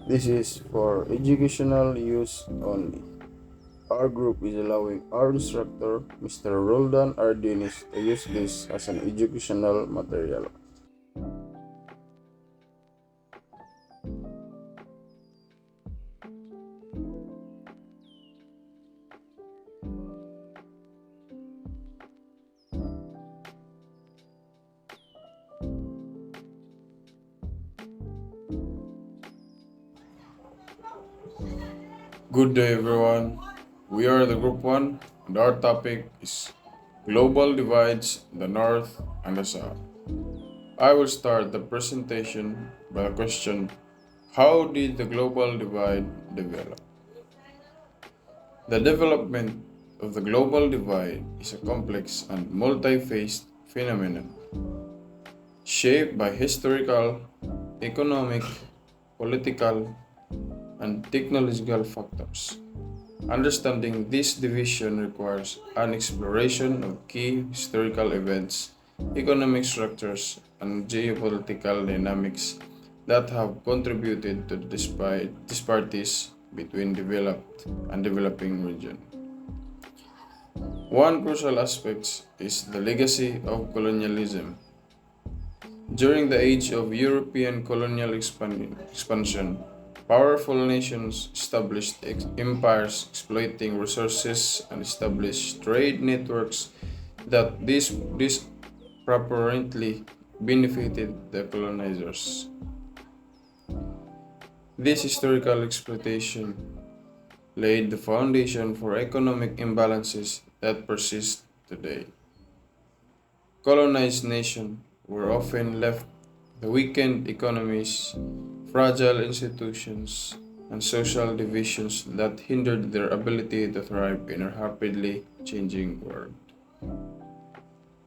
This is for educational use only. Our group is allowing our instructor, Mr. Roldan Ardinis, to use this as an educational material. Good day, everyone. We are the Group 1, and our topic is Global Divides, the North and the South. I will start the presentation by the question: how did the global divide develop? The development of the global divide is a complex and multi-phased phenomenon shaped by historical, economic, political, and technological factors. Understanding this division requires an exploration of key historical events, economic structures, and geopolitical dynamics that have contributed to the disparities between developed and developing regions. One crucial aspect is the legacy of colonialism. During the age of European colonial expansion, powerful nations established empires exploiting resources and established trade networks that disproportionately benefited the colonizers. This historical exploitation laid the foundation for economic imbalances that persist today. Colonized nations were often left with weakened economies, fragile institutions, and social divisions that hindered their ability to thrive in a rapidly changing world.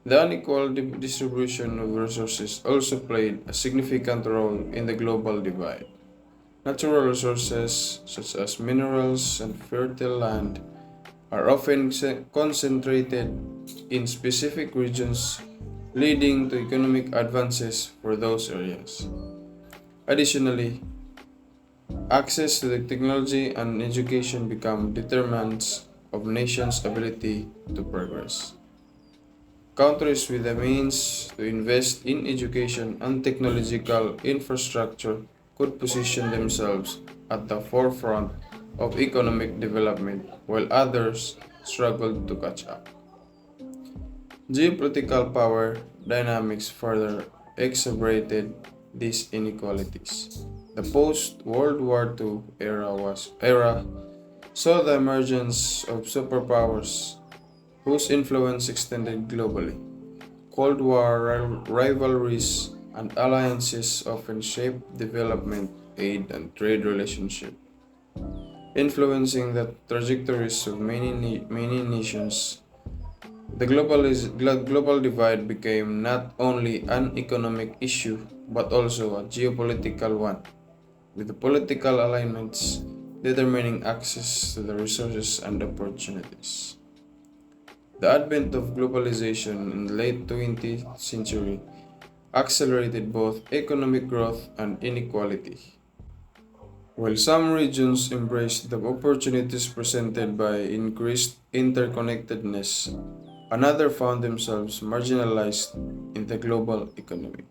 The unequal distribution of resources also played a significant role in the global divide. Natural resources, such as minerals and fertile land, are often concentrated in specific regions, leading to economic advances for those areas. Additionally, access to the technology and education become determinants of nations' ability to progress. Countries with the means to invest in education and technological infrastructure could position themselves at the forefront of economic development while others struggled to catch up. Geopolitical power dynamics further exacerbated these inequalities. The post-World War II era saw the emergence of superpowers whose influence extended globally. Cold War rivalries and alliances often shaped development aid and trade relationships, influencing the trajectories of many nations. The global divide became not only an economic issue but also a geopolitical one, with the political alignments determining access to the resources and opportunities. The advent of globalization in the late 20th century accelerated both economic growth and inequality. While some regions embraced the opportunities presented by increased interconnectedness, others found themselves marginalized in the global economy.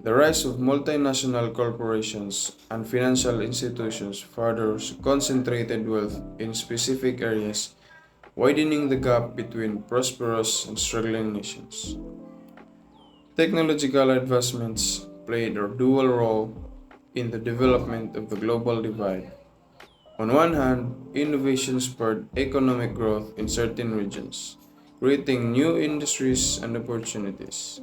The rise of multinational corporations and financial institutions further concentrated wealth in specific areas, widening the gap between prosperous and struggling nations. Technological advancements played a dual role in the development of the global divide. On one hand, innovation spurred economic growth in certain regions, creating new industries and opportunities.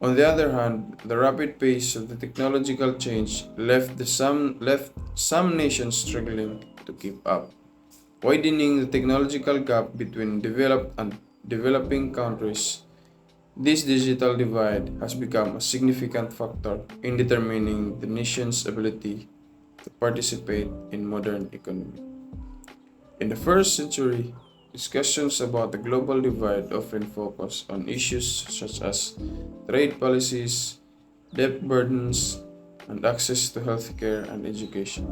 On the other hand, the rapid pace of the technological change left some nations struggling to keep up, widening the technological gap between developed and developing countries. This digital divide has become a significant factor in determining the nation's ability to participate in modern economy. In the first century, discussions about the global divide often focus on issues such as trade policies, debt burdens, and access to healthcare and education.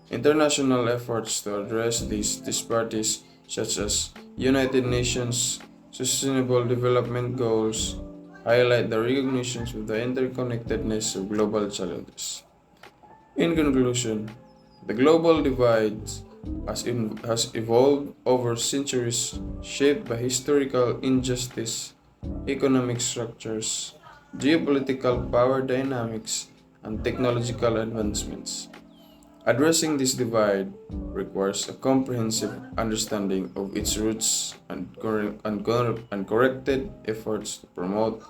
International efforts to address these disparities, such as United Nations Sustainable Development Goals, highlight the recognition of the interconnectedness of global challenges. In conclusion, the global divide has evolved over centuries, shaped by historical injustice, economic structures, geopolitical power dynamics, and technological advancements. Addressing this divide requires a comprehensive understanding of its roots and corrected efforts to promote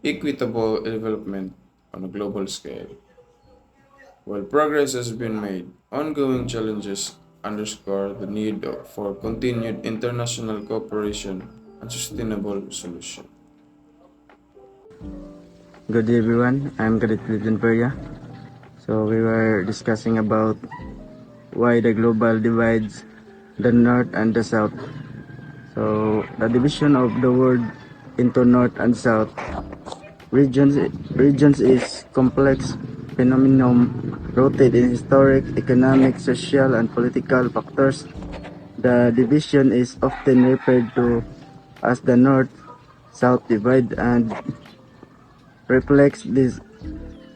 equitable development on a global scale. While progress has been made, ongoing challenges underscore the need for continued international cooperation and sustainable solution. Good day everyone, I'm Kadit Peria. So we were discussing about why the global divides the North and the South. So the division of the world into North and South regions is complex phenomenon rooted in historic, economic, social, and political factors. The division is often referred to as the North-South divide and reflects these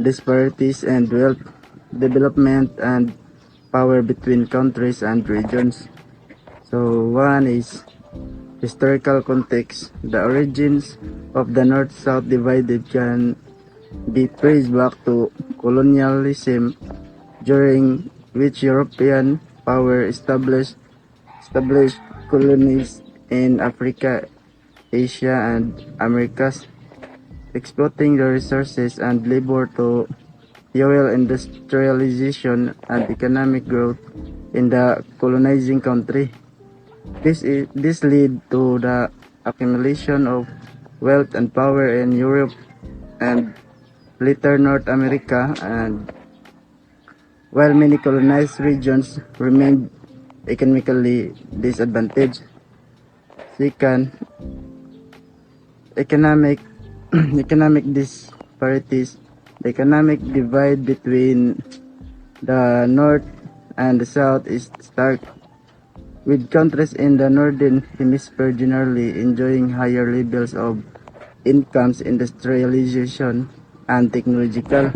disparities in wealth, development, and power between countries and regions. So one is historical context. The origins of the North-South divide can be traced back to colonialism, during which European power established colonies in Africa, Asia, and Americas, exploiting the resources and labor to fuel industrialization and economic growth in the colonizing country. This led to the accumulation of wealth and power in Europe and later North America, and while many colonized regions remained economically disadvantaged. Second, economic economic disparities. The economic divide between the North and the South is stark, with countries in the Northern Hemisphere generally enjoying higher levels of incomes, industrialization, and technological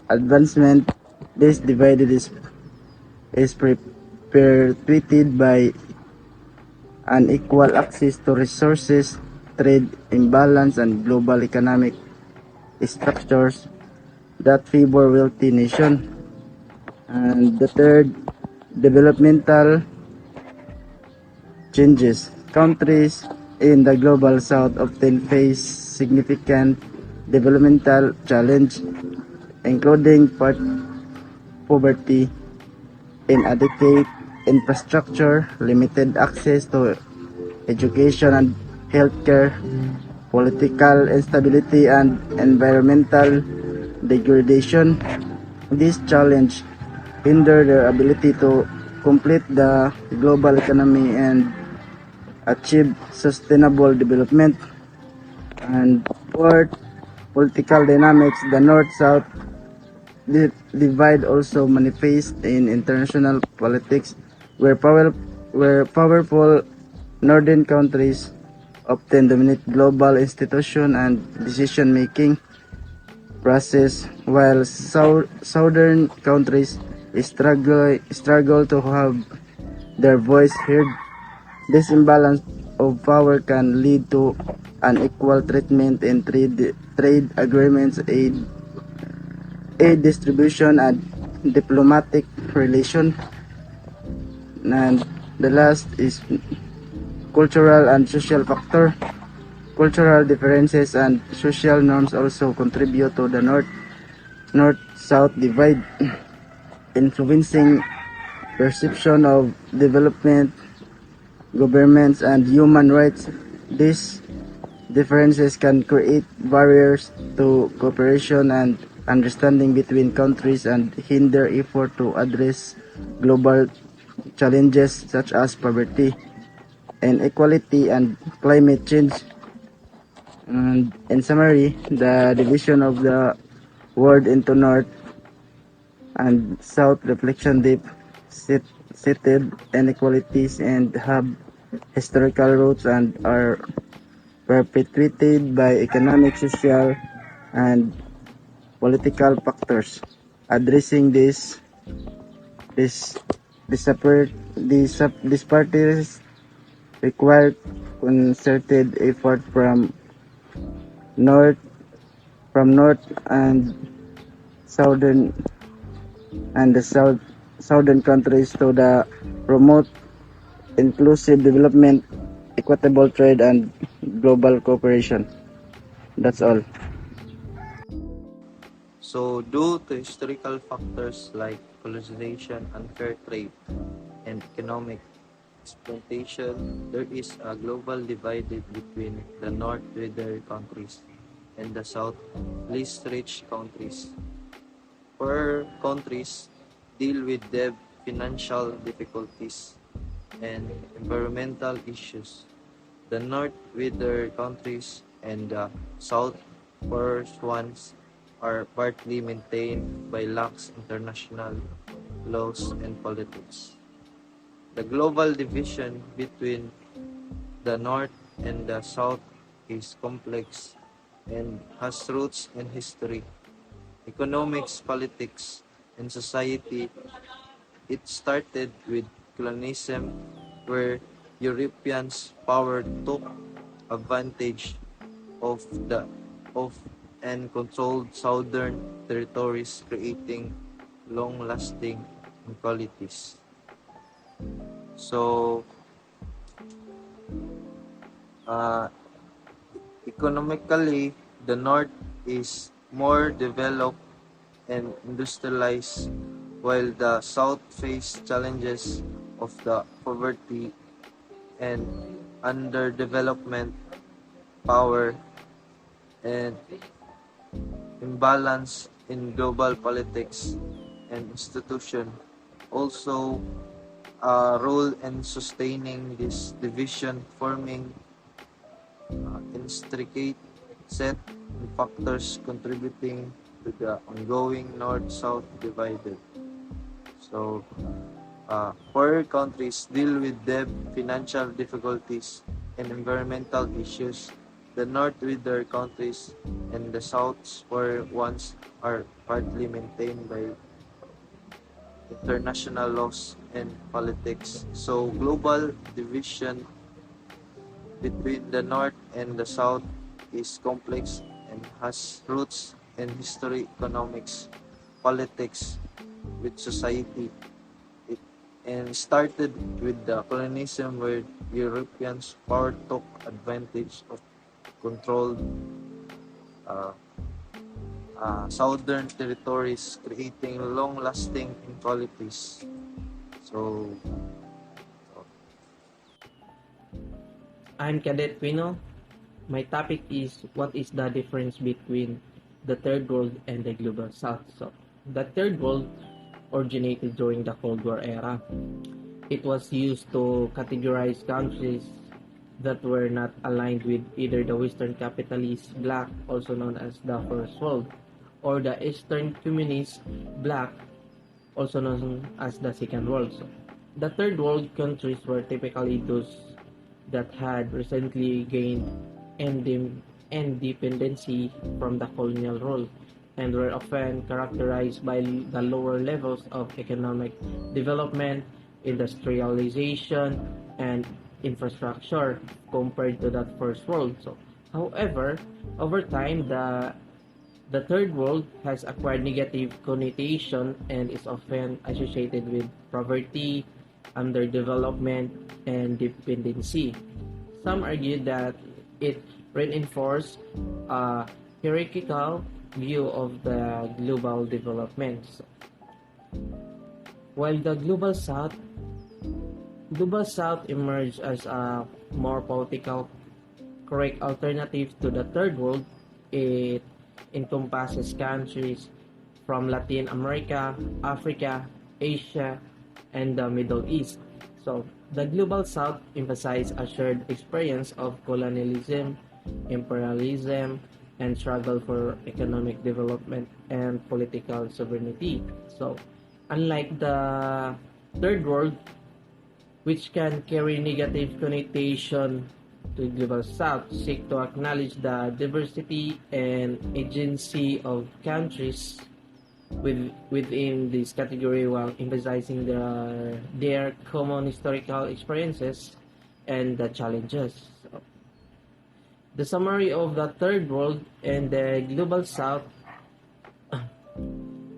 advancement. This divide is perpetuated by unequal access to resources, trade imbalance, and global economic structures that favor wealthy nations. And the third, developmental changes. Countries in the global south often face significant developmental challenge, including poverty, inadequate infrastructure, limited access to education and healthcare, political instability, and environmental degradation. This challenge hinder their ability to complete the global economy and achieve sustainable development. And fourth, political dynamics. The North-South divide also manifests in international politics, where powerful northern countries often dominate global institutions and decision-making process, while southern countries struggle to have their voice heard. This imbalance of power can lead to unequal treatment in trade agreements, aid distribution, and diplomatic relations. And the last is cultural and social factor. Cultural differences and social norms also contribute to the North-South divide, influencing perception of development, governments, and human rights. These differences can create barriers to cooperation and understanding between countries and hinder effort to address global challenges such as poverty, inequality, and climate change. And in summary, the division of the world into north and south reflection deep seated inequalities and have historical roots and are perpetuated by economic, social, and political factors. Addressing this disparities require concerted effort north north and southern and the southern countries to the promote inclusive development, equitable trade, and global cooperation. That's all. So, due to historical factors like colonization, unfair trade, and economic exploitation, there is a global divide between the North richer countries and the South least rich countries. Poor countries deal with debt, financial difficulties, and environmental issues. The North richer countries and the South poor ones are partly maintained by lax international laws and politics. The global division between the North and the South is complex and has roots in history, economics, politics, and society. It started with colonialism, where Europeans' power took advantage of the of and controlled southern territories, creating long-lasting inequalities. So, uh, economically, the North is more developed and industrialized, while the South faced challenges of the poverty and underdevelopment, power, and imbalance in global politics and institution. Also, a role in sustaining this division, forming intricate set of factors contributing to the ongoing North-South divided. So, poorer countries deal with debt, financial difficulties, and environmental issues. The North richer countries and the South's poorer ones are partly maintained by international laws and politics. So, global division between the North and the South is complex and has roots in history, economics, politics, with society. It and started with the colonialism, where Europeans power took advantage of controlled uh, southern territories, creating long-lasting inequalities. So, I'm Cadet Pino. My topic is what is the difference between the Third World and the Global South. So, the Third World originated during the Cold War era. It was used to categorize countries that were not aligned with either the Western capitalist bloc, also known as the First World, or the Eastern communist bloc, also known as the Second World. So, the Third World countries were typically those that had recently gained independency from the colonial rule and were often characterized by the lower levels of economic development, industrialization, and infrastructure compared to that first world. So, however, over time, the third world has acquired negative connotation and is often associated with poverty, underdevelopment, and dependency. Some argue that it reinforced a hierarchical view of the global developments. While the Global South emerged as a more political correct alternative to the Third World. It encompasses countries from Latin America, Africa, Asia, and the Middle East. So, the Global South emphasizes a shared experience of colonialism, imperialism, and struggle for economic development and political sovereignty. So, unlike the third world, which can carry negative connotation to global south, seek to acknowledge the diversity and agency of countries within this category while emphasizing their common historical experiences and the challenges. So, the summary of the third world and the global south,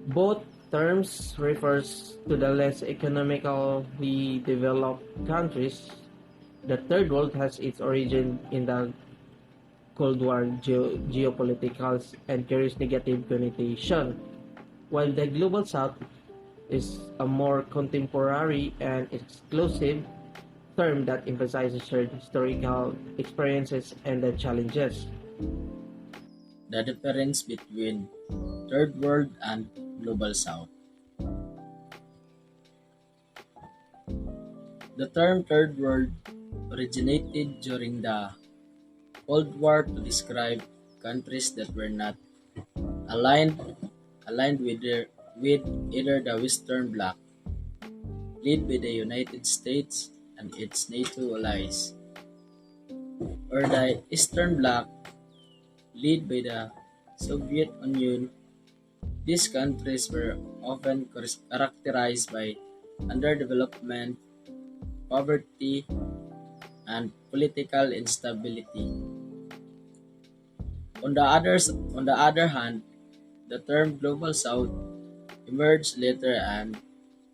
both terms refers to the less economically developed countries. The third world has its origin in the Cold War geopolitics and carries negative connotation, while the global south is a more contemporary and exclusive term that emphasizes shared historical experiences and the challenges. The difference between Third World and Global South. The term Third World originated during the Cold War to describe countries that were not aligned aligned with either the Western Bloc, led by the United States and its NATO allies, or the Eastern Bloc, led by the Soviet Union. These countries were often characterized by underdevelopment, poverty, and political instability. On the other hand, the term Global South emerged later and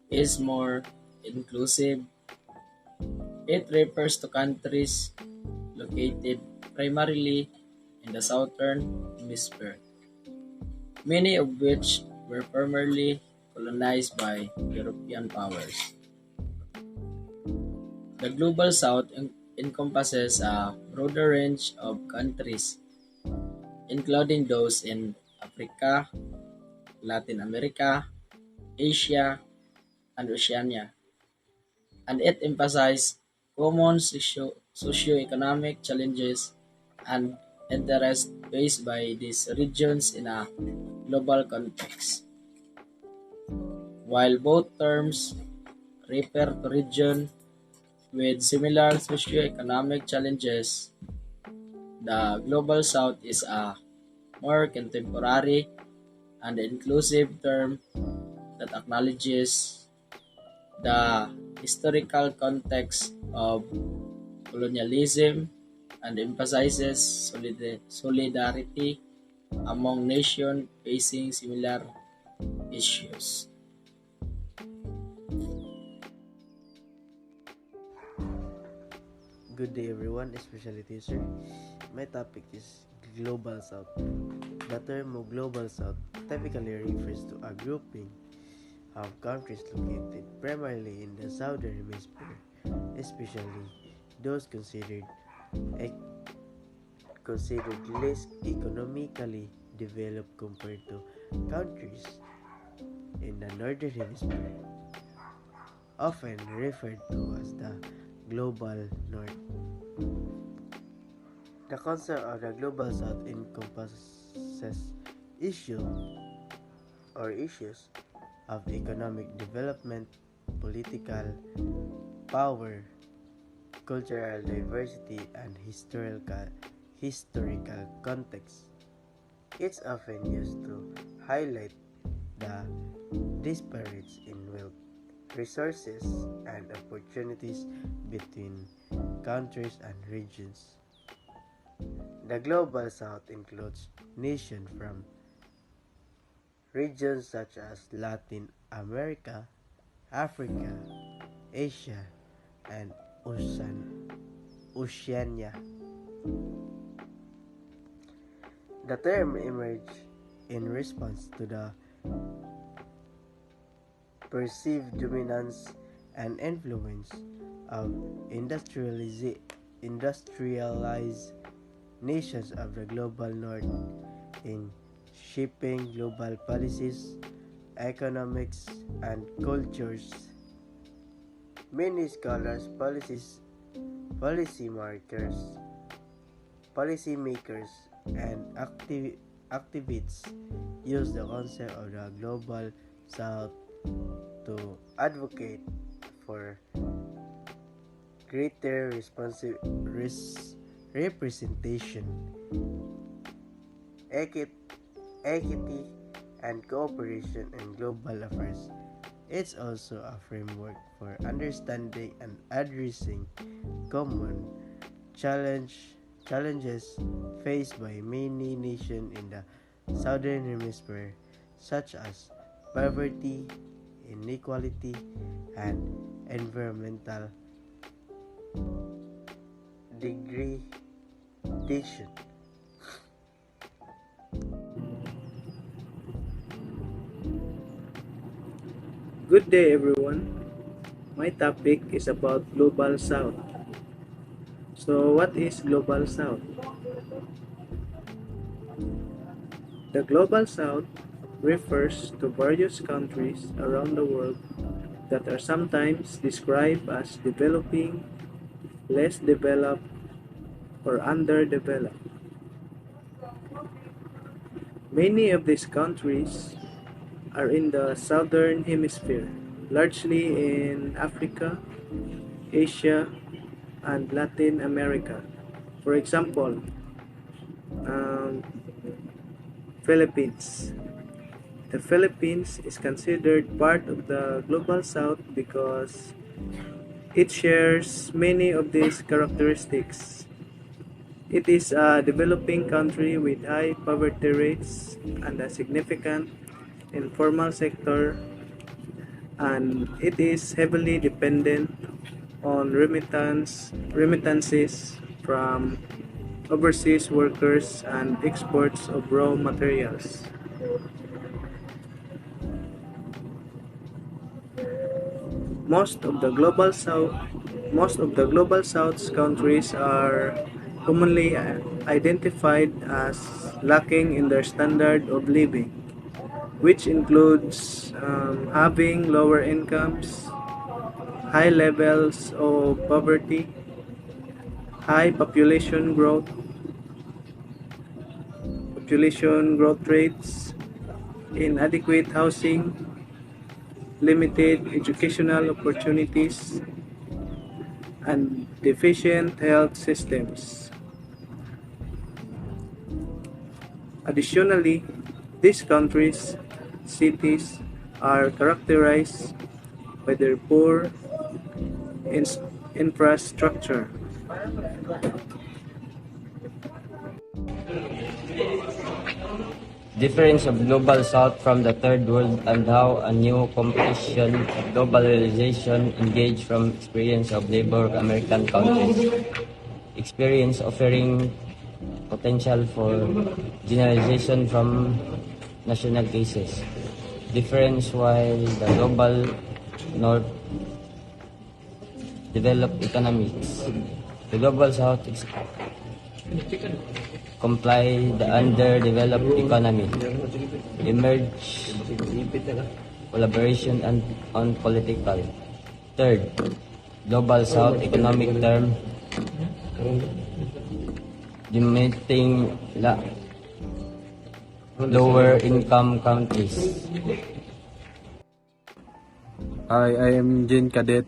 is more inclusive. It refers to countries located primarily in the southern hemisphere, many of which were formerly colonized by European powers. The Global South encompasses a broader range of countries, including those in Africa, Latin America, Asia, and Oceania, and it emphasizes common socio-economic challenges and interests faced by these regions in a global context. While both terms refer to regions with similar socio-economic challenges, the Global South is a more contemporary and inclusive term that acknowledges the historical context of colonialism and emphasizes solidarity among nations facing similar issues. Good day everyone, especially to you, sir. My topic is Global South. The term of Global South typically refers to a grouping of countries located primarily in the southern hemisphere, especially those e- considered less economically developed compared to countries in the northern hemisphere, often referred to as the Global North. The concept of the Global South encompasses issue issues of economic development, political power, cultural diversity, and historical context. It's often used to highlight the disparities in wealth, resources, and opportunities between countries and regions. The Global South includes nations from regions such as Latin America, Africa, Asia, and Oceania. The term emerged in response to the perceived dominance and influence of industrialized nations of the global north in shaping global policies, economics, and cultures. Many scholars, policy markers, policymakers, and activists use the concept of the Global South to advocate for greater representation, equity, and cooperation in global affairs. It's also a framework for understanding and addressing common challenges faced by many nations in the southern hemisphere, such as poverty, inequality, and environmental degradation. Good day, everyone. My topic is about Global South. So, what is Global South? The Global South refers to various countries around the world that are sometimes described as developing, less developed, or underdeveloped. Many of these countries are in the southern hemisphere, largely in Africa, Asia, and Latin America. For example, um, Philippines. The Philippines is considered part of the Global South because it shares many of these characteristics. It is a developing country with high poverty rates and a significant informal sector, and it is heavily dependent on remittances from overseas workers and exports of raw materials. Most of the global south Most of the global south's countries are commonly identified as lacking in their standard of living, which includes having lower incomes, high levels of poverty, high population growth rates, inadequate housing, limited educational opportunities, and deficient health systems. Additionally, these countries' cities are characterized by their poor infrastructure. Difference of Global South from the Third World and how a new competition of globalization engage from experience of labor American countries. Experience offering potential for generalization from national cases. Difference while the Global North developed economics. The Global South comply the underdeveloped economy, emerge collaboration and on political. Third, Global South economic term limiting lower income countries. Hi, I am Jin Cadet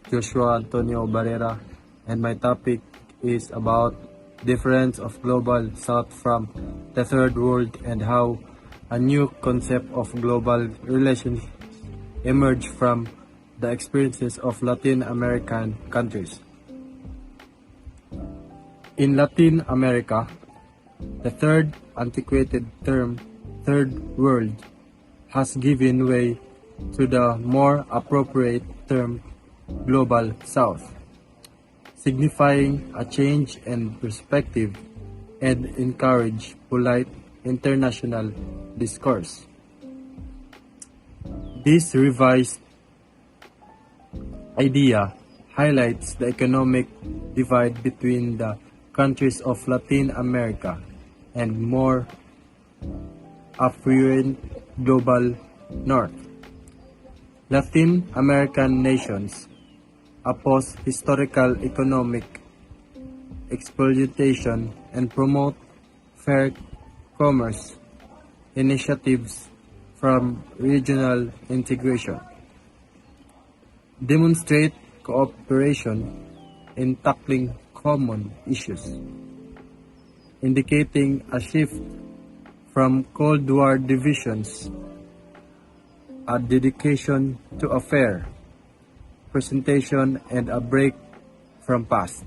Joshua Antonio Barrera, and my topic is about difference of Global South from the Third World and how a new concept of global relations emerged from the experiences of Latin American countries. In Latin America, the third antiquated term, Third World, has given way to the more appropriate term, Global South, signifying a change in perspective and encourage polite international discourse. This revised idea highlights the economic divide between the countries of Latin America and more affluent global north. Latin American nations oppose historical economic exploitation and promote fair commerce initiatives from regional integration, demonstrate cooperation in tackling common issues, indicating a shift from Cold War divisions, a dedication to a fair presentation and a break from past.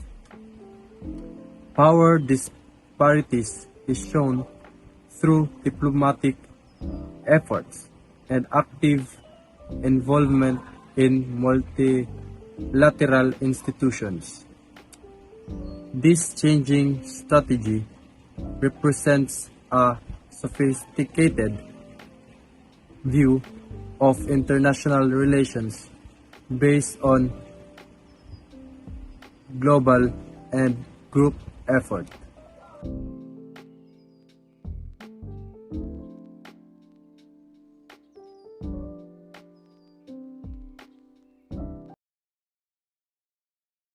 Power disparities is shown through diplomatic efforts and active involvement in multilateral institutions. This changing strategy represents a sophisticated view of international relations based on global and group effort.